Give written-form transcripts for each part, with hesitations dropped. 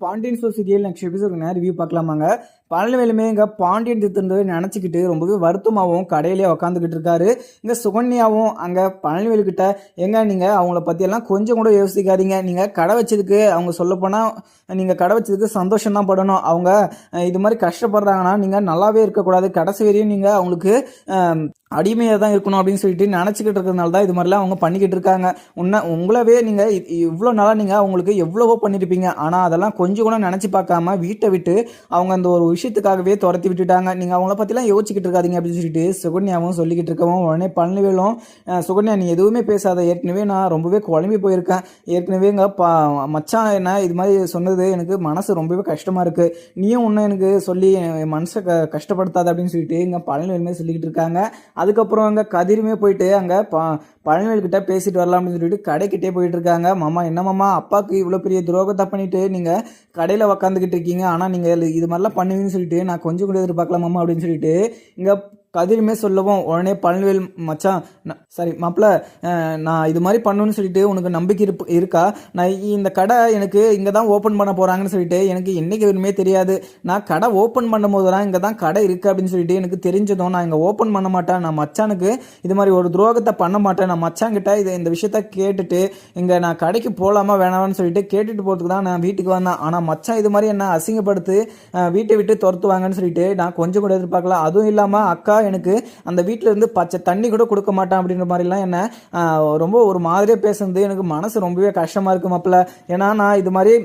Pandian store serial next episode review பார்க்கலாமாங்க. பழனிவேலுமே இங்கே பாண்டியன் திட்டு நினச்சிக்கிட்டு ரொம்பவே வருத்தமாகவும் கடையிலே உக்காந்துக்கிட்டு இருக்காரு. இங்கே சுகன்யாவும் அங்கே பழனிவேலு கிட்ட எங்க நீங்கள் அவங்கள பற்றியெல்லாம் கொஞ்சம் கூட யோசிக்காதீங்க. நீங்கள் கடை வச்சதுக்கு அவங்க சொல்லப்போனால் நீங்கள் கடை வச்சதுக்கு சந்தோஷம் தான் படணும். அவங்க இது மாதிரி கஷ்டப்படுறாங்கன்னா நீங்கள் நல்லாவே இருக்கக்கூடாது. கடைசி வரையும் நீங்கள் அவங்களுக்கு அடிமையாக தான் இருக்கணும் அப்படின்னு சொல்லிட்டு நினச்சிக்கிட்டு இருக்கிறதுனால தான் இது மாதிரிலாம் அவங்க பண்ணிக்கிட்டு இருக்காங்க. உங்களவே நீங்கள் இவ்வளோ நாளாக நீங்கள் அவங்களுக்கு எவ்வளவோ பண்ணியிருப்பீங்க. ஆனால் அதெல்லாம் கொஞ்சம் கூட நினச்சி பார்க்காம வீட்டை விட்டு அவங்க அந்த ஒரு விஷயத்துக்காகவே துரத்தி விட்டுட்டாங்க. நீங்கள் அவங்கள பற்றிலாம் யோசிச்சுக்கிட்டு இருக்காதீங்க அப்படின்னு சொல்லிட்டு சுகன்யாவும் சொல்லிக்கிட்டு இருக்கவும் உடனே பழனிவேலும் சுகன்யா நீ எதுவுமே பேசாத, ஏற்கனவே நான் ரொம்பவே குழம்பி போயிருக்கேன். ஏற்கனவே இங்கே மச்சான் என்ன இது மாதிரி சொன்னது எனக்கு மனசு ரொம்பவே கஷ்டமாக இருக்குது. நீயும் ஒன்று எனக்கு சொல்லி மனசை கஷ்டப்படுத்தாத அப்படின்னு சொல்லிட்டு இங்கே பழனிவேலுமே சொல்லிக்கிட்டு இருக்காங்க. அதுக்கப்புறம் அங்கே கதிருமே போயிட்டு அங்கே பழனிவேல்கிட்ட பேசிட்டு வரலாம் அப்படின்னு சொல்லிட்டு கடைக்கிட்டே போயிட்டு இருக்காங்க. மாமா என்ன மாமா, அப்பாவுக்கு இவ்வளோ பெரிய துரோகத்தை பண்ணிட்டு நீங்கள் கடையில் உக்காந்துக்கிட்டு இருக்கீங்க, ஆனால் நீங்கள் இது மாதிரிலாம் பண்ணுவீங்கன்னு சொல்லிட்டு நான் கொஞ்சம் கூட எதிர்பார்க்கலாம் மாமா அப்படின்னு சொல்லிட்டு இங்கே கதிருமே சொல்லவும் உடனே பழனிவேல் மச்சான் சாரி மாப்பிள்ள, நான் இது மாதிரி பண்ணணும்னு சொல்லிட்டு உனக்கு நம்பிக்கை இருக்கா? நான் இந்த கடை எனக்கு இங்கே தான் ஓப்பன் பண்ண போகிறாங்கன்னு சொல்லிட்டு எனக்கு என்றைக்கு எதுவுமே தெரியாது. நான் கடை ஓப்பன் பண்ணும் போது தான் இங்கே தான் கடை இருக்குது அப்படின்னு சொல்லிட்டு எனக்கு தெரிஞ்சதும் நான் இங்கே ஓப்பன் பண்ண மாட்டேன். நான் மச்சானுக்கு இது மாதிரி ஒரு துரோகத்தை பண்ண மாட்டேன். நான் மச்சான்கிட்ட இந்த விஷயத்த கேட்டுட்டு இங்கே நான் கடைக்கு போகலாமா வேணாமான்னு சொல்லிட்டு கேட்டுட்டு போகிறதுக்கு தான் நான் வீட்டுக்கு வந்தேன். ஆனால் மச்சான் இது மாதிரி என்ன அசிங்கப்படுத்து வீட்டை விட்டு துரத்துவாங்கன்னு சொல்லிட்டு நான் கொஞ்சம் கூட எதிர்பார்க்கல. அதுவும் இல்லாமல் அக்கா எனக்கு அந்த வீட்டில் இருந்து பச்சை தண்ணி கூட கொடுக்க மாட்டான் அப்படின்ற மாதிரிலாம் என்ன ரொம்ப ஒரு மாதிரியே பேசுனது எனக்கு மனசு ரொம்பவே கஷ்டமாக இருக்கு மாப்பிள்ள. ஏன்னா நான் இது மாதிரி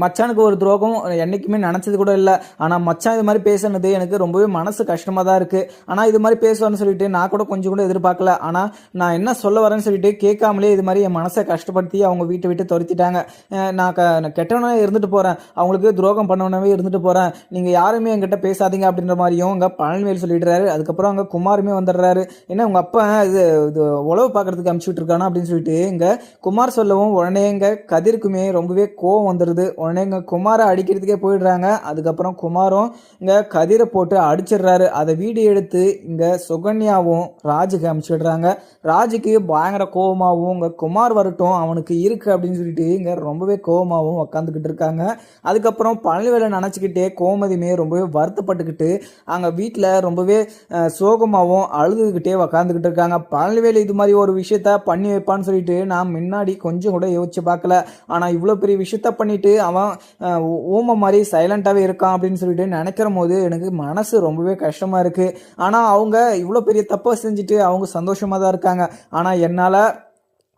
மச்சானுக்கு ஒரு துரோகம் என்றைக்குமே நினச்சது கூட இல்லை. ஆனால் மச்சான் இது மாதிரி பேசுனது எனக்கு ரொம்பவே மனசு கஷ்டமாக தான் இருக்குது. ஆனால் இது மாதிரி பேசுவான்னு சொல்லிட்டு நான் கூட கொஞ்சம் கூட எதிர்பார்க்கல. ஆனால் நான் என்ன சொல்ல வரேன்னு சொல்லிட்டு கேட்காமலே இது மாதிரி என் மனசை கஷ்டப்படுத்தி அவங்க வீட்டை விட்டு துரத்திட்டாங்க. நான் கெட்டவனாக இருந்துட்டு போகிறேன், அவங்களுக்கு துரோகம் பண்ணவனாவே இருந்துட்டு போகிறேன், நீங்கள் யாருமே என்கிட்ட பேசாதீங்க அப்படின்ற மாதிரியும் இங்கே பழனிவேல் சொல்லிடுறாரு. அதுக்கப்புறம் அங்கே குமாருமே வந்துடுறாரு. ஏன்னா உங்கள் அப்பா இது உழவு பார்க்குறதுக்கு அனுப்பிச்சி விட்டுருக்கானா அப்படின்னு சொல்லிட்டு இங்கே குமார் சொல்லவும் உடனே இங்கே கதிருக்குமே ரொம்பவே கோவம் வந்துடுது. உடனே இங்கே குமாரை அடிக்கிறதுக்கே போயிடுறாங்க. அதுக்கப்புறம் குமாரும் இங்கே கதிரை போட்டு அடிச்சிடுறாரு. அதை வீடியோ எடுத்து இங்கே சுகன்யாவும் ராஜுக்கு அனுப்பிச்சிடுறாங்க. ராஜுக்கு பயங்கர கோபமாகவும் இங்கே குமார் வரட்டும் அவனுக்கு இருக்கு அப்படின்னு சொல்லிட்டு இங்கே ரொம்பவே கோபமாகவும் உக்காந்துக்கிட்டு இருக்காங்க. அதுக்கப்புறம் பழனிவேலை நினச்சிக்கிட்டே கோமதியுமே ரொம்பவே வருத்தப்பட்டுக்கிட்டு அங்கே வீட்டில் ரொம்பவே சோகமாகவும் அழுதுகிட்டே உக்காந்துக்கிட்டு இருக்காங்க. பழனிவேல் இது மாதிரி ஒரு விஷயத்த பண்ணி வைப்பான்னு சொல்லிட்டு நான் முன்னாடி கொஞ்சம் கூட யோசிச்சு பார்க்கல. ஆனால் இவ்வளோ பெரிய விஷயத்த பண்ணிட்டு அவன் ஊமை மாதிரி சைலண்டாகவே இருக்கான் அப்படின்னு சொல்லிட்டு நினைக்கிற போது எனக்கு மனசு ரொம்பவே கஷ்டமாக இருக்குது. ஆனால் அவங்க இவ்வளோ பெரிய தப்பை செஞ்சுட்டு அவங்க சந்தோஷமாக தான் இருக்காங்க. ஆனால் என்னால்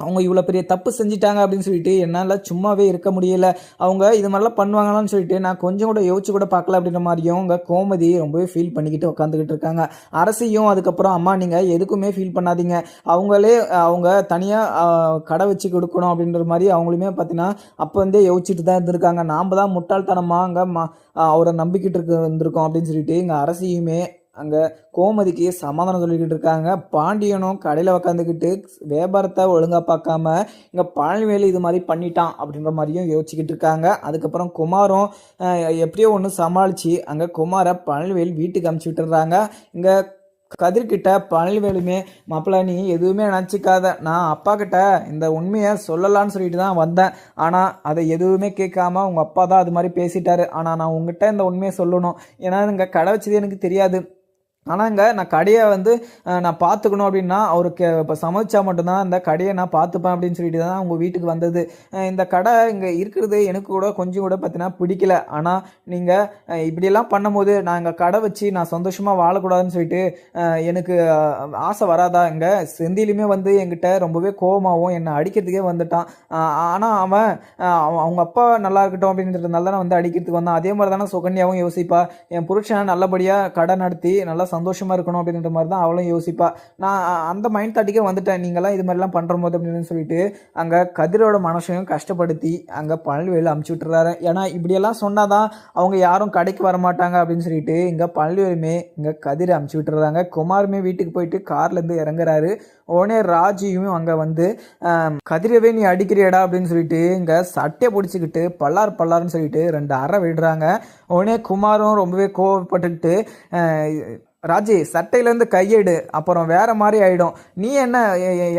அவங்க இவ்வளோ பெரிய தப்பு செஞ்சிட்டாங்க அப்படின்னு சொல்லிட்டு என்னால் சும்மாவே இருக்க முடியல. அவங்க இது மாதிரிலாம் பண்ணுவாங்களான்னு சொல்லிட்டு நான் கொஞ்சம் கூட யோசிச்சு கூட பார்க்கல அப்படின்ற மாதிரியும் அவங்க கோமதி ரொம்பவே ஃபீல் பண்ணிக்கிட்டு உட்காந்துக்கிட்டு இருக்காங்க. அரசியும் அதுக்கப்புறம் அம்மா நீங்கள் எதுக்குமே ஃபீல் பண்ணாதீங்க, அவங்களே அவங்க தனியாக கடை வச்சு கொடுக்கணும் அப்படின்ற மாதிரி அவங்களுமே பார்த்தீங்கன்னா அப்போ வந்து யோசிச்சுட்டு தான் இருந்திருக்காங்க. நாம் தான் முட்டாள்தனமாக அங்கே அவரை நம்பிக்கிட்டு இருந்திருக்கோம் அப்படின்னு சொல்லிட்டு இங்கே அரசியுமே அங்கே கோமதிக்கு சமாதானம் சொல்லிக்கிட்டு இருக்காங்க. பாண்டியனும் கடையில் உக்காந்துக்கிட்டு வியாபாரத்தை ஒழுங்காக பார்க்காம இங்கே பழனிவேலு இது மாதிரி பண்ணிட்டான் அப்படின்ற மாதிரியும் யோசிச்சுக்கிட்டு இருக்காங்க. அதுக்கப்புறம் குமாரும் எப்படியோ ஒன்று சமாளித்து அங்கே குமாரை பழனிவேல் வீட்டுக்கு அனுப்பிச்சி விட்டுறாங்க. இங்கே கதிர்கிட்ட பழனிவேலுமே மாப்பிள்ள நீ எதுவுமே நினச்சிக்காத, நான் அப்பா கிட்ட இந்த உண்மையை சொல்லலான்னு சொல்லிட்டு தான் வந்தேன். ஆனால் அதை எதுவுமே கேட்காம உங்கள் அப்பா தான் அது மாதிரி பேசிட்டாரு. ஆனால் நான் உங்ககிட்ட இந்த உண்மையை சொல்லணும், ஏன்னா இங்கே கடை வச்சது எனக்கு தெரியாது. ஆனால் இங்கே நான் கடையை வந்து நான் பார்த்துக்கணும் அப்படின்னா அவருக்கு இப்போ சமைச்சா மட்டும்தான் அந்த கடையை நான் பார்த்துப்பேன் அப்படின்னு சொல்லிட்டு தான் உங்கள் வீட்டுக்கு வந்தது. இந்த கடை இங்கே இருக்கிறது எனக்கு கூட கொஞ்சம் கூட பார்த்தீங்கன்னா பிடிக்கல. ஆனால் நீங்கள் இப்படியெல்லாம் பண்ணும்போது நான் இங்கே கடை வச்சு நான் சந்தோஷமாக வாழக்கூடாதுன்னு சொல்லிட்டு எனக்கு ஆசை வராதா? இங்கே செந்திலுமே வந்து என்கிட்ட ரொம்பவே கோபமாகவும் என்னை அடிக்கிறதுக்கே வந்துட்டான். ஆனால் அவன் அவங்க அப்பா நல்லா இருக்கட்டும் அப்படின்றதுனால தான் வந்து அடிக்கிறதுக்கு வந்தான். அதே மாதிரி தானே சுகன்யாவும் யோசிப்பா, என் புருஷனை நல்லபடியாக கடை நடத்தி நல்லா சந்தோஷமாக இருக்கணும் அப்படின்ற மாதிரி தான் அவளும் யோசிப்பா. நான் அந்த மைண்ட் தாட்டிக்கே வந்துட்டேன் நீங்களாம் இது மாதிரிலாம் பண்ணுற போது அப்படின்னு சொல்லிட்டு அங்கே கதிரோட மனசையும் கஷ்டப்படுத்தி அங்கே பழனிவேலு அமுச்சு விட்டுறாரு. ஏன்னா இப்படியெல்லாம் சொன்னாதான் அவங்க யாரும் கடைக்கு வரமாட்டாங்க அப்படின்னு சொல்லிட்டு இங்கே பழனிவேலுமே இங்கே கதிரை அமுச்சு விட்டுறாங்க. குமாருமே வீட்டுக்கு போயிட்டு கார்லேருந்து இறங்குறாரு. உடனே ராஜியும் அங்கே வந்து கதிரவே நீ அடிக்கிறியடா அப்படின்னு சொல்லிட்டு இங்கே சட்டையை பிடிச்சிக்கிட்டு பல்லார்னு சொல்லிட்டு 2 அறை விடுறாங்க. உடனே குமாரும் ரொம்பவே கோவப்பட்டுக்கிட்டு ராஜி சட்டையிலேருந்து கையெடு, அப்புறம் வேற மாதிரி ஆயிடும். நீ என்ன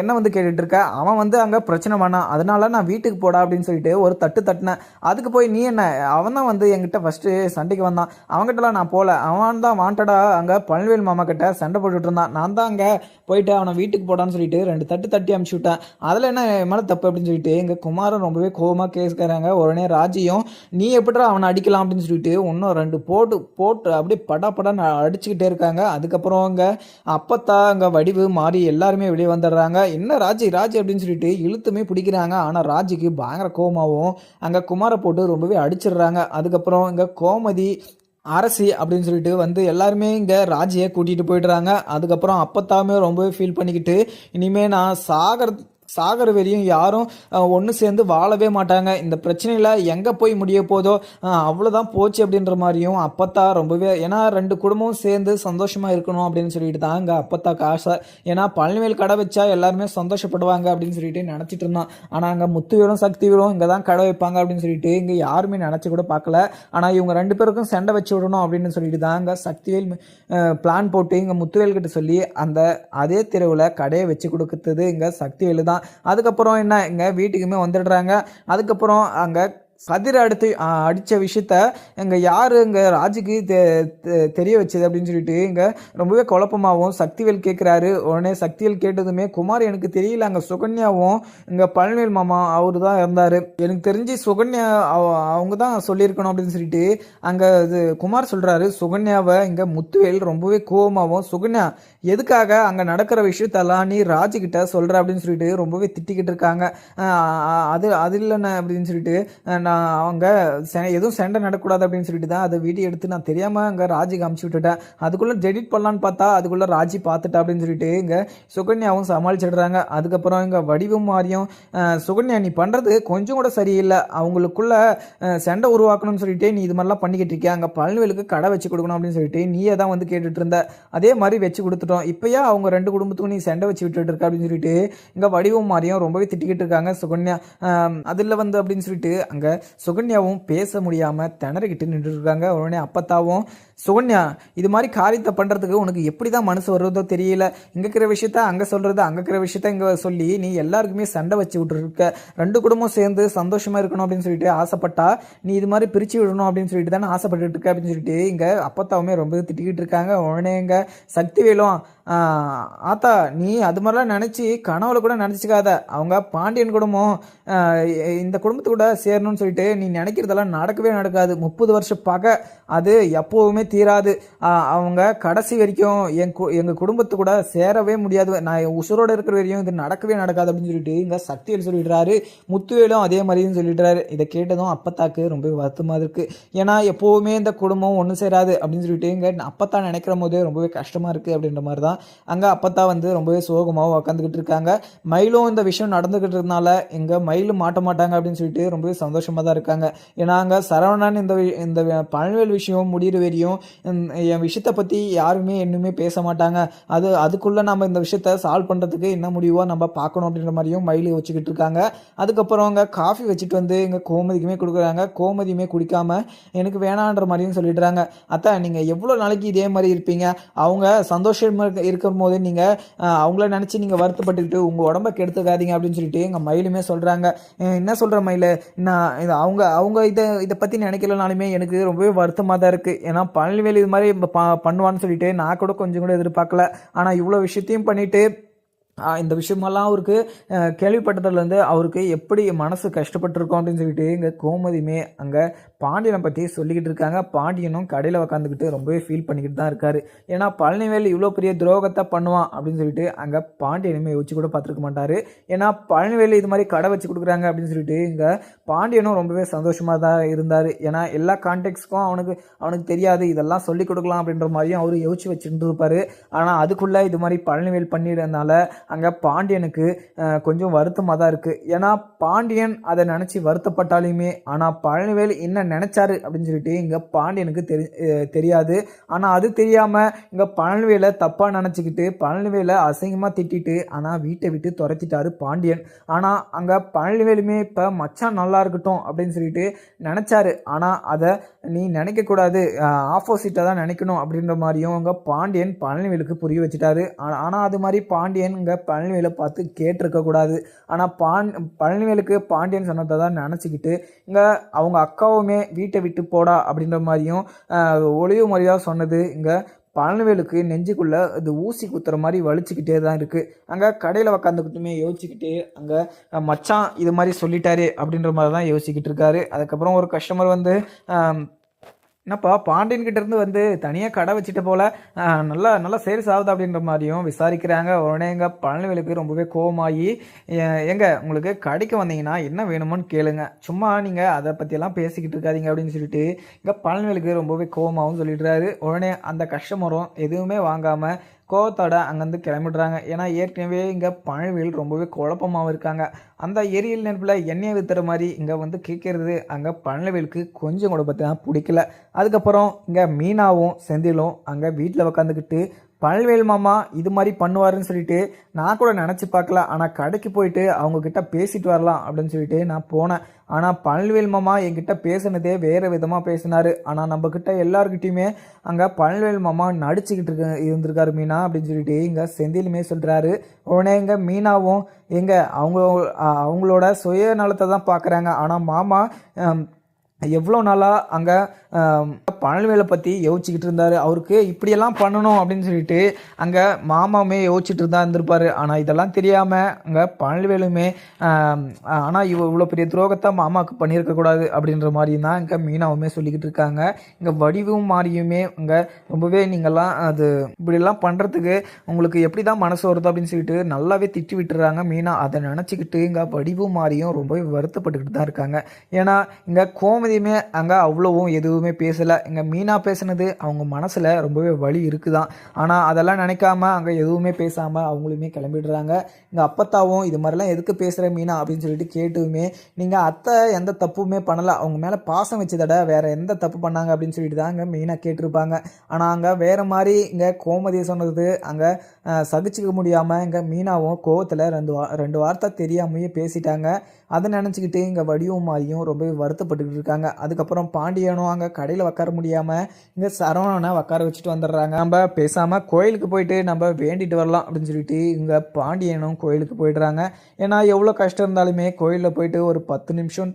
என்ன வந்து கேட்டுட்டு இருக்க? அவன் வந்து அங்கே பிரச்சனை பண்ணான், அதனால நான் வீட்டுக்கு போடா அப்படின்னு சொல்லிட்டு ஒரு தட்டு தட்டினேன். அதுக்கு போய் நீ என்ன? அவன் தான் வந்து என்கிட்ட ஃபர்ஸ்ட் சண்டைக்கு வந்தான், அவன்கிட்டலாம் நான் போகல. அவன் தான் வாண்டடா அங்கே பழனிவேல் மாமா கிட்ட சண்டை போட்டுட்டு இருந்தான். நான் தான் அங்கே போயிட்டு அவனை வீட்டுக்கு போடான்னு சொல்லிட்டு 2 தட்டு தட்டி அனுப்பிச்சு விட்டேன். அதில் என்ன என் மேலே தப்பு அப்படின்னு சொல்லிட்டு எங்கள் குமாரன் ரொம்பவே கோபமாக கேட்குறாங்க. உடனே ராஜியும் நீ எப்படிடா அவனை அடிக்கலாம் அப்படின்னு சொல்லிட்டு இன்னும் 2 போட்டு போட்டு அப்படியே படான்னு அடிச்சுக்கிட்டே இருக்காங்க. அதுக்கப்புறம் அங்கே அப்பத்தா அங்கே வடிவு மாறி எல்லாருமே வெளியே வந்துடுறாங்க. என்ன ராஜி ராஜி அப்படின்னு சொல்லிட்டு இழுத்துமே பிடிக்கிறாங்க. ஆனால் ராஜிக்கு பயங்கர கோமாவும் அங்கே குமாரை போட்டு ரொம்பவே அடிச்சிடுறாங்க. அதுக்கப்புறம் இங்கே கோமதி அரசி அப்படின்னு சொல்லிட்டு வந்து எல்லாருமே இங்கே ராஜியை கூட்டிகிட்டு போயிடுறாங்க. அதுக்கப்புறம் அப்பத்தாமே ரொம்பவே ஃபீல் பண்ணிக்கிட்டு இனிமேல் நான் சாகர வரையும் யாரும் ஒன்று சேர்ந்து வாழவே மாட்டாங்க, இந்த பிரச்சனையில் எங்கே போய் முடிய போதோ அவ்வளோதான் போச்சு அப்படின்ற மாதிரியும் அப்பத்தா ரொம்பவே, ஏன்னா 2 குடும்பமும் சேர்ந்து சந்தோஷமாக இருக்கணும் அப்படின்னு சொல்லிட்டு தான் இங்கே அப்பத்தாக்கு ஆசை. ஏன்னா பழனிவேல் கடை வச்சா எல்லாருமே சந்தோஷப்படுவாங்க அப்படின்னு சொல்லிட்டு நினச்சிட்டு இருந்தான். ஆனால் அங்கே முத்துவேலும் சக்திவேலும் இங்கே தான் கடை வைப்பாங்க அப்படின்னு சொல்லிட்டு இங்கே யாருமே நினச்சி கூட பார்க்கல. ஆனால் இவங்க 2 பேருக்கும் சண்டை வச்சு விடணும் அப்படின்னு சொல்லிட்டு தான் இங்கே சக்திவேல் பிளான் போட்டு இங்கே முத்துவேல் கிட்ட சொல்லி அதே தெருவில் கடையை வச்சு கொடுக்குறது இங்கே சக்திவேலு தான். அதுக்கப்புறம் என்ன இங்கே வீட்டுக்குமே வந்துடுறாங்க. அதுக்கப்புறம் அங்கே கதிரை அடித்த விஷயத்த இங்கே யார் இங்கே ராஜுக்கு தெரிய வச்சது அப்படின்னு சொல்லிட்டு இங்கே ரொம்பவே குழப்பமாகவும் சக்திவேல் கேட்குறாரு. உடனே சக்திவேல் கேட்டதுமே குமார் எனக்கு தெரியல, அங்கே சுகன்யாவும் இங்கே பழனிவேல் மாமா அவரு தான் இருந்தார், எனக்கு தெரிஞ்சு சுகன்யா அவங்க தான் சொல்லியிருக்கணும் அப்படின்னு சொல்லிட்டு அங்கே இது குமார் சொல்கிறாரு. சுகன்யாவை இங்கே முத்துவேல் ரொம்பவே கோபமாகவும் சுகன்யா எதுக்காக அங்கே நடக்கிற விஷயத்தெல்லாம் நீ ராஜுக்கிட்ட சொல்கிற அப்படின்னு சொல்லிட்டு ரொம்பவே திட்டிக்கிட்டு இருக்காங்க. அது இல்லைண்ணே அப்படின்னு சொல்லிட்டு நான் அவங்க எதுவும் சண்டை நடக்கூடாது அப்படின்னு சொல்லிட்டு தான் அதை வீடியோ எடுத்து நான் தெரியாமல் அங்கே ராஜிக்கு அமுச்சு விட்டுட்டேன். அதுக்குள்ளே டெலிட் பண்ணலான்னு பார்த்தா அதுக்குள்ளே ராஜி பார்த்துட்டா அப்படின்னு சொல்லிட்டு இங்கே சுகன்யாவும் சமாளிச்சிடுறாங்க. அதுக்கப்புறம் இங்கே வடிவும் மாறியும் சுகன்யா நீ பண்ணுறது கொஞ்சம் கூட சரியில்லை, அவங்களுக்குள்ள சண்டை உருவாக்கணும்னு சொல்லிட்டு நீ இது மாதிரிலாம் பண்ணிக்கிட்டு இருக்கியா, அங்கே பழனிவேலுக்கு கடை வச்சு கொடுக்கணும் அப்படின்னு சொல்லிட்டு நீயே தான் வந்து கேட்டுட்டு இருந்த, அதே மாதிரி வச்சு கொடுத்துட்டோம், இப்போயா அவங்க 2 குடும்பத்துக்கும் நீ சண்டை வச்சு விட்டுட்டு இருக்க அப்படின்னு சொல்லிட்டு இங்கே வடிவும் மாறியும் ரொம்பவே திட்டிக்கிட்டு இருக்காங்க சுகன்யா. அதில் வந்து அப்படின்னு சொல்லிட்டு அங்கே சுகன்யாவும் பேச முடியாமல் திணறிக்கிட்டு நின்று இருக்காங்க. உடனே அப்பத்தாவும் சுகன்யா இது மாதிரி காரியத்தை பண்ணுறதுக்கு உனக்கு எப்படி தான் மனசு வருவதோ தெரியல, இங்கே இருக்கிற விஷயத்த அங்கே சொல்கிறது, அங்கே இருக்கிற விஷயத்த இங்கே சொல்லி நீ எல்லாருக்குமே சண்டை வச்சு விட்டுருக்க, 2 குடும்பம் சேர்ந்து சந்தோஷமாக இருக்கணும் அப்படின்னு சொல்லிட்டு ஆசைப்பட்டா நீ இது மாதிரி பிரித்து விடணும் அப்படின்னு சொல்லிட்டு தானே ஆசைப்பட்டுட்டு இருக்க அப்படின்னு சொல்லிட்டு இங்கே அப்பத்தாவுமே ரொம்ப திட்டிக்கிட்டு இருக்காங்க. உடனே இங்கே சக்திவேலும் ஆத்தா நீ அது மாதிரிலாம் நினச்சி கனவுல கூட நினச்சிக்காத, அவங்க பாண்டியன் குடும்பம் இந்த குடும்பத்து கூட சேரணும்னு சொல்லிட்டு நீ நினைக்கிறதெல்லாம் நடக்கவே நடக்காது, 30 வருஷம் பகை அது எப்போவுமே தீராது, அவங்க கடைசி வரைக்கும் எங்கள் குடும்பத்து கூட சேரவே முடியாது, நான் உசுரோடு இருக்கிற வரையும் இது நடக்கவே நடக்காது அப்படின்னு சொல்லிட்டு இங்கே சக்திவேல் சொல்லிடுறாரு. முத்துவேலும் அதே மாதிரியும் சொல்லிடுறாரு. இதை கேட்டதும் அப்பத்தாக்கு ரொம்ப வருத்தமாக இருக்குது. ஏன்னா எப்போவுமே இந்த குடும்பம் ஒன்று சேராது அப்படின்னு சொல்லிட்டு இங்கே அப்பத்தா நினைக்கிற போதே ரொம்பவே கஷ்டமாக இருக்குது அப்படின்ற மாதிரி தான் அங்கே அப்பத்தா வந்து ரொம்பவே சோகமாக உட்காந்துக்கிட்டு இருக்காங்க. மயிலும் இந்த விஷயம் நடந்துக்கிட்டு இருந்தால இங்கே மயிலும் மாட்ட மாட்டாங்க அப்படின்னு சொல்லிட்டு ரொம்பவே சந்தோஷமாக தான் இருக்காங்க. ஏன்னா அங்கே சரவணன் இந்த பழனிவேல் விஷயம் முடிகிற வரையும் என் விஷயத்தை பற்றி யாருமே இன்னுமே பேச மாட்டாங்க, அதுக்குள்ளே நம்ம இந்த விஷயத்த சால்வ் பண்ணுறதுக்கு என்ன முடிவோ நம்ம பார்க்கணும் அப்படின்ற மாதிரியும் மயில் வச்சுக்கிட்டு இருக்காங்க. அதுக்கப்புறம் அங்கே காஃபி வச்சுட்டு வந்து இங்கே கோமதிக்குமே கொடுக்குறாங்க. கோமதியுமே குடிக்காம எனக்கு வேணான்ற மாதிரியும் சொல்லிடுறாங்க. அத்தா நீங்கள் எவ்வளோ நாளைக்கு இதே மாதிரி இருப்பீங்க, அவங்க சந்தோஷமாக இருக்கிற போது நீங்கள் அவங்கள நினச்சி நீங்கள் வருத்தப்பட்டுக்கிட்டு உங்கள் உடம்பை கெடுத்துக்காதீங்க அப்படின்னு சொல்லிட்டு எங்கள் மயிலுமே சொல்கிறாங்க. என்ன சொல்கிற மயில், நான் இது அவங்க இதை பற்றி நினைக்கலனாலுமே எனக்கு ரொம்பவே வருத்தமாக தான் இருக்குது. ஏன்னா பழனிவேல் இது மாதிரி பண்ணுவான்னு சொல்லிட்டு நான் கூட கொஞ்சம் கூட எதிர்பார்க்கல. ஆனால் இவ்வளோ விஷயத்தையும் பண்ணிவிட்டு இந்த விஷயமெல்லாம் அவருக்கு கேள்விப்பட்டதுலேருந்து அவருக்கு எப்படி மனசு கஷ்டப்பட்டுருக்கோம் அப்படின்னு சொல்லிட்டு இங்கே கோமதியுமே அங்கே பாண்டியனை பற்றி சொல்லிக்கிட்டு இருக்காங்க. பாண்டியனும் கடையில் உட்காந்துக்கிட்டு ரொம்பவே ஃபீல் பண்ணிக்கிட்டு தான் இருக்காரு. ஏன்னா பழனிவேல் இவ்வளோ பெரிய துரோகத்தை பண்ணுவான் அப்படின்னு சொல்லிட்டு அங்கே பாண்டியனுமே யோசிச்சு கூட பார்த்துருக்க மாட்டார். ஏன்னா பழனிவேல் இது மாதிரி கடை வச்சு கொடுக்குறாங்க அப்படின்னு சொல்லிட்டு இங்கே பாண்டியனும் ரொம்பவே சந்தோஷமாக தான் இருந்தார். ஏன்னா எல்லா கான்டெக்ட்ஸ்க்கும் அவனுக்கு தெரியாது, இதெல்லாம் சொல்லிக் கொடுக்கலாம் அப்படின்ற மாதிரியும் அவர் யோசிச்சு வச்சுட்டு இருப்பார். ஆனால் அதுக்குள்ளே இது மாதிரி பழனிவேல் பண்ணிடுறதுனால அங்கே பாண்டியனுக்கு கொஞ்சம் வருத்தமாக தான் இருக்குது. ஏன்னா பாண்டியன் அதை நினச்சி வருத்தப்பட்டாலுமே ஆனால் பழனிவேல் என்ன நினச்சாரு அப்படின்னு சொல்லிட்டு இங்கே பாண்டியனுக்கு தெரியாது. ஆனால் அது தெரியாமல் இங்கே பழனிவேலை தப்பாக நினச்சிக்கிட்டு பழனிவேலை அசிங்கமாக திட்டிட்டு ஆனால் வீட்டை விட்டு துரத்திட்டாரு பாண்டியன். ஆனால் அங்கே பழனிவேலுமே இப்போ மச்சான் நல்லா இருக்கட்டும் அப்படின்னு சொல்லிட்டு நினச்சாரு. ஆனால் அதை நீ நினைக்கக்கூடாது, ஆப்போசிட்டாக தான் நினைக்கணும் அப்படின்ற மாதிரியும் இங்கே பாண்டியன் பழனிவேலுக்கு புரிய வச்சுட்டாரு. ஆனால் அது மாதிரி பாண்டியன் இங்கே பழனிவேலை பார்த்து கேட்டிருக்கக்கூடாது. ஆனால் பழனிவேலுக்கு பாண்டியன் சொன்னதை தான் நினச்சிக்கிட்டு இங்கே அவங்க அக்காவுமே வீட்டை விட்டு போடா அப்படின்ற மாதிரியும் ஒளிவு முறையாக சொன்னது இங்கே பழனிவேலுக்கு நெஞ்சுக்குள்ளே இது ஊசி குத்துற மாதிரி வலிச்சுக்கிட்டே தான் இருக்குது. அங்கே கடையில் உக்காந்துக்கிட்டுமே யோசிச்சுக்கிட்டு அங்கே மச்சான் இது மாதிரி சொல்லிட்டாரு அப்படின்ற மாதிரி தான் யோசிக்கிட்டு இருக்காரு. அதுக்கப்புறம் ஒரு கஸ்டமர் வந்து என்னப்பா பாண்டியன்கிட்ட இருந்து வந்து தனியாக கடை வச்சுட்டு போல நல்லா நல்லா சேல்ஸ் ஆகுது அப்படின்ற மாதிரியும் விசாரிக்கிறாங்க. உடனே எங்கள் பழனிவேலுக்கு ரொம்பவே கோவமாகி எங்க உங்களுக்கு கடைக்கு வந்தீங்கன்னா என்ன வேணுமோன்னு கேளுங்க, சும்மா நீங்கள் அதை பற்றியெல்லாம் பேசிக்கிட்டு இருக்காதீங்க அப்படின்னு சொல்லிட்டு எங்கள் பழனிவேலுக்கு ரொம்பவே கோவமாகவும் சொல்லிடுறாரு. உடனே அந்த கஸ்டமரும் எதுவுமே வாங்காமல் கோவத்தோட அங்கேருந்து கிளம்பிடுறாங்க. ஏன்னா ஏற்கனவே இங்கே பழனிவேல் ரொம்பவே குழப்பமாகவும் இருக்காங்க. அந்த எரியல் நெருப்பில் எண்ணெயை வித்துற மாதிரி இங்கே வந்து கேட்கறது அங்கே பழனிவேலுக்கு கொஞ்சம் கூட பார்த்தீங்கன்னா பிடிக்கல. அதுக்கப்புறம் இங்கே மீனாவும் செந்திலும் அங்கே வீட்டில் உக்காந்துக்கிட்டு பழனிவேல் மாமா இது மாதிரி பண்ணுவாருன்னு சொல்லிட்டு நான் கூட நினச்சி பார்க்கல, ஆனால் கடைக்கு போயிட்டு அவங்கக்கிட்ட பேசிட்டு வரலாம் அப்படின்னு சொல்லிட்டு நான் போனேன். ஆனால் பழனிவேல் மாமா என்கிட்ட பேசுனதே வேறு விதமாக பேசினார். ஆனால் நம்மக்கிட்ட எல்லாருக்கிட்டையுமே அங்கே பழனிவேல் மாமா நடிச்சுக்கிட்டு இருந்திருக்காரு மீனா அப்படின்னு சொல்லிட்டு இங்கே செந்திலுமே சொல்கிறாரு. உடனே இங்கே மீனாவும் அவங்களோட சுயநலத்தை தான் பார்க்குறாங்க. ஆனால் மாமா எவ்வளோ நாளாக அங்கே பழனிவேலை பற்றி யோசிச்சுக்கிட்டு இருந்தார். அவருக்கு இப்படியெல்லாம் பண்ணணும் அப்படின்னு சொல்லிட்டு அங்கே மாமாவுமே யோசிச்சுட்டு தான் இருந்திருப்பார். ஆனால் இதெல்லாம் தெரியாமல் அங்கே பழனிவேலுமே ஆனால் இவ்வளோ பெரிய துரோகத்தை மாமாவுக்கு பண்ணியிருக்கக்கூடாது அப்படின்ற மாதிரி தான் இங்கே மீனாவுமே சொல்லிக்கிட்டு இருக்காங்க. இங்கே வடிவும் மாறியுமே இங்கே ரொம்பவே நீங்கள்லாம் அது இப்படியெல்லாம் பண்ணுறதுக்கு உங்களுக்கு எப்படி தான் மனசு வருது அப்படின்னு சொல்லிட்டு நல்லாவே திட்டி விட்டுறாங்க மீனா. அதை நினச்சிக்கிட்டு இங்கே வடிவும் மாறியும் ரொம்பவே வருத்தப்பட்டுக்கிட்டு தான் இருக்காங்க. ஏன்னா இங்கே கோமதியுமே அங்கே அவ்வளோவும் எதுவுமே பேசலை. இங்கே மீனா பேசுனது அவங்க மனசில் ரொம்பவே வலி இருக்குதான். ஆனால் அதெல்லாம் நினைக்காம அங்கே எதுவுமே பேசாமல் அவங்களுமே கிளம்பிடுறாங்க. இங்கே அப்பத்தாவும் இது மாதிரிலாம் எதுக்கு பேசுகிற மீனா அப்படின்னு சொல்லிட்டு கேட்டுமே நீங்கள் அத்தை எந்த தப்புமே பண்ணலை, அவங்க மேலே பாசம் வச்சதட வேறு எந்த தப்பு பண்ணாங்க அப்படின்னு சொல்லிட்டு தான் அங்கே மீனா கேட்டிருப்பாங்க. ஆனால் அங்கே வேறு மாதிரி இங்கே கோமதியை சொன்னது அங்கே சகிச்சிக்க முடியாமல் இங்கே மீனாவும் கோவத்தில் ரெண்டு வார்த்தை தெரியாமையே பேசிட்டாங்க. அதை நினச்சிக்கிட்டு இங்கே வடிவும் மாதிரியும் ரொம்பவே வருத்தப்பட்டுக்கிட்டு இருக்காங்க. அதுக்கப்புறம் பாண்டியனும் அங்கே கடையில் உட்கார முடியாமல் இங்கே சரவணனை உட்கார வச்சுட்டு வந்துடுறாங்க. நம்ம பேசாமல் கோயிலுக்கு போயிட்டு நம்ம வேண்டிட்டு வரலாம் அப்படின்னு சொல்லிட்டு இங்கே பாண்டியனும் கோயிலுக்கு போயிடுறாங்க. ஏன்னா எவ்வளோ கஷ்டம் இருந்தாலுமே கோயிலில் போயிட்டு ஒரு 10 நிமிஷம்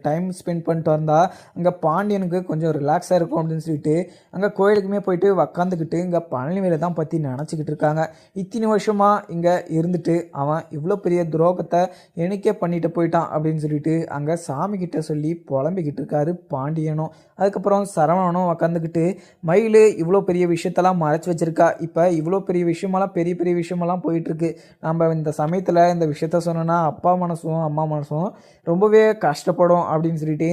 டைம் ஸ்பெண்ட் பண்ணிட்டு வந்தால் அங்கே பாண்டியனுக்கு கொஞ்சம் ரிலாக்ஸாக இருக்கும் அப்படின்னு சொல்லிட்டு அங்கே கோயிலுக்குமே போயிட்டு உக்காந்துக்கிட்டு இங்கே பழனிவேலை தான் பற்றி நினச்சிக்கிட்டு இருக்காங்க. இத்தனை வருஷமாக இங்கே இருந்துட்டு அவன் இவ்வளோ பெரிய துரோகத்தை எனக்கே பண்ணிட்டு போயிட்டான் அப்படின்னு சொல்லிட்டு அங்கே சாமி கிட்ட சொல்லி புலம்பிக்கிட்டு இருக்காரு பாண்டியனும். அதுக்கப்புறம் சரவணனும் உக்காந்துக்கிட்டு மயில் இவ்வளோ பெரிய விஷயத்தெல்லாம் மறைச்சி வச்சிருக்கா, இப்போ இவ்வளோ பெரிய விஷயமெல்லாம் பெரிய பெரிய விஷயமெல்லாம் போயிட்டுருக்கு, நம்ம இந்த சமயத்தில் இந்த விஷயத்த சொன்னோன்னா அப்பா மனசும் அம்மா மனசும் ரொம்பவே கஷ்டப்படும் அப்படின்னு சொல்லிட்டு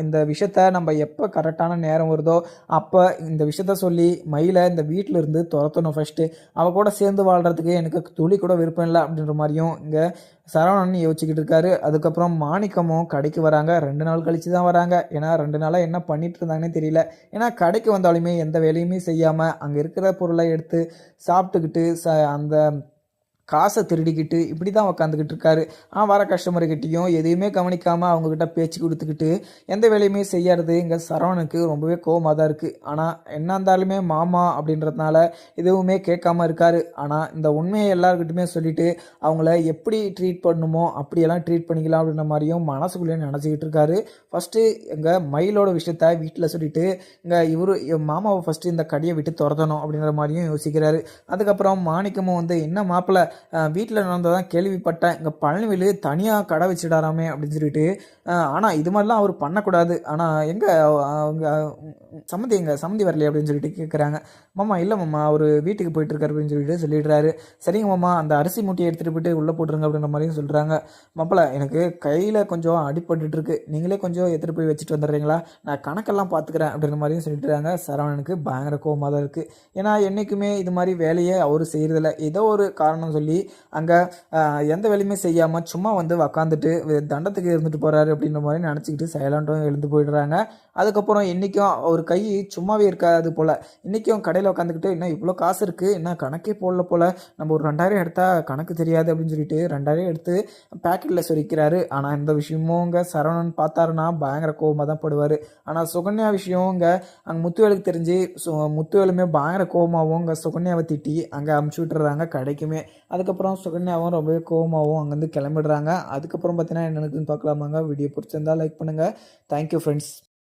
இந்த விஷயத்த நம்ம எப்போ கரெக்டான நேரம் வருதோ அப்போ இந்த விஷயத்த சொல்லி மயிலை இந்த வீட்டில் இருந்து துரத்தணும், ஃபஸ்ட்டு அவ கூட சேர்ந்து வாழ்கிறதுக்கு எனக்கு துளி கூட விருப்பம் இல்லை அப்படின்ற மாதிரியும் இங்கே சரவணன் யோசிச்சுக்கிட்டு இருக்காரு. அதுக்கப்புறம் மாணிக்கமும் கடைக்கு வராங்க. 2 நாள் கழித்து தான் வராங்க. ஏன்னா 2 நாளாக என்ன பண்ணிட்டு இருந்தாங்கன்னே தெரியல. ஏன்னா கடைக்கு வந்தாலுமே எந்த வேலையுமே செய்யாமல் அங்கே இருக்கிற பொருளை எடுத்து சாப்பிட்டுக்கிட்டு அந்த காசை திருடிக்கிட்டு இப்படி தான் உக்காந்துக்கிட்டு இருக்காரு. வர கஸ்டமர்கிட்டையும் எதையுமே கவனிக்காமல் அவங்கக்கிட்ட பேச்சு கொடுத்துக்கிட்டு எந்த வேலையுமே செய்யறது இங்கே சரவணனுக்கு ரொம்பவே கோவமாக தான் இருக்குது. ஆனால் என்ன இருந்தாலுமே மாமா அப்படின்றதுனால எதுவுமே கேட்காம இருக்காரு. ஆனால் இந்த உண்மையை எல்லாருக்கிட்டுமே சொல்லிவிட்டு அவங்கள எப்படி ட்ரீட் பண்ணணுமோ அப்படியெல்லாம் ட்ரீட் பண்ணிக்கலாம் அப்படின்ற மாதிரியும் மனசுக்குள்ளேயே நினச்சிக்கிட்டு இருக்காரு. ஃபஸ்ட்டு எங்கள் மயிலோட விஷயத்த வீட்டில் சொல்லிவிட்டு இங்கே மாமாவை ஃபஸ்ட்டு இந்த கடையை விட்டு துரத்தணும் அப்படின்ற மாதிரியும் யோசிக்கிறாரு. அதுக்கப்புறம் மாணிக்கமும் வந்து என்ன மாப்பிள்ளை வீட்டில் நடந்ததான் கேள்விப்பட்டேன், இங்கே பழனிவேலு தனியாக கடை வச்சுடாராமே அப்படின்னு சொல்லிட்டு. ஆனால் இது மாதிரிலாம் அவர் பண்ணக்கூடாது. ஆனால் எங்கே அவங்க சம்மந்தி வரலையே அப்படின்னு சொல்லிட்டு கேட்குறாங்க. மாமா இல்லை மாமா அவர் வீட்டுக்கு போயிட்டுருக்காரு அப்படின்னு சொல்லிட்டு சொல்லிடுறாரு. சரிங்க மாமா அந்த அரிசி மூட்டையை எடுத்துகிட்டு போயிட்டு உள்ளே போட்டுருங்க அப்படின்ற மாதிரியும் சொல்கிறாங்க. மாப்பிள்ள எனக்கு கையில் கொஞ்சம் அடிபட்டுருக்கு, நீங்களே கொஞ்சம் எடுத்துகிட்டு போய் வச்சுட்டு வந்துடுறீங்களா, நான் கணக்கெல்லாம் பார்த்துக்கிறேன் அப்படின்ற மாதிரியும் சொல்லிட்டுறாங்க. சரவணனுக்கு பயங்கர கோவமாக தான் இருக்குது. ஏன்னா என்றைக்குமே இது மாதிரி வேலையை அவர் செய்கிறதில்ல, ஏதோ ஒரு காரணம் சொல்லி சொல்லி அங்கே எந்த வேலையுமே செய்யாமல் சும்மா வந்து உக்காந்துட்டு தண்டத்துக்கு இருந்துட்டு போகிறாரு அப்படின்ற மாதிரி நினச்சிக்கிட்டு சைலண்ட்டும் எழுந்து போயிடுறாங்க. அதுக்கப்புறம் இன்றைக்கும் ஒரு கை சும்மாவே இருக்காது போல். இன்றைக்கும் கடையில் உட்காந்துக்கிட்டு இன்னும் இவ்வளோ காசு இருக்குது, என்ன கணக்கே போடல போல், நம்ம ஒரு 2000 எடுத்தால் கணக்கு தெரியாது அப்படின்னு சொல்லிட்டு 2000 எடுத்து பேக்கெட்டில் சொரிக்கிறாரு. ஆனால் இந்த விஷயமும் இங்கே சரவணன் பார்த்தாருன்னா பயங்கர கோவமாக தான் படுவார். ஆனால் சுகன்யா விஷயம் இங்கே அங்கே முத்துவேலுக்கு தெரிஞ்சு முத்துவேலுமே பயங்கர கோவமாகவும் இங்கே சுகன்யாவை திட்டி அங்கே அமுச்சு விட்டுறாங்க கடைக்குமே. அதுக்கப்புறம் சுகன்யாவும் ரொம்பவே கோவமாகவும் அங்கேருந்து கிளம்பிடுறாங்க. அதுக்கப்புறம் பார்த்தீங்கன்னா என்ன நடக்குதுன்னு பார்க்கலாமாங்க. வீடியோ பிடிச்சிருந்தா லைக் பண்ணுங்கள். Thank you friends.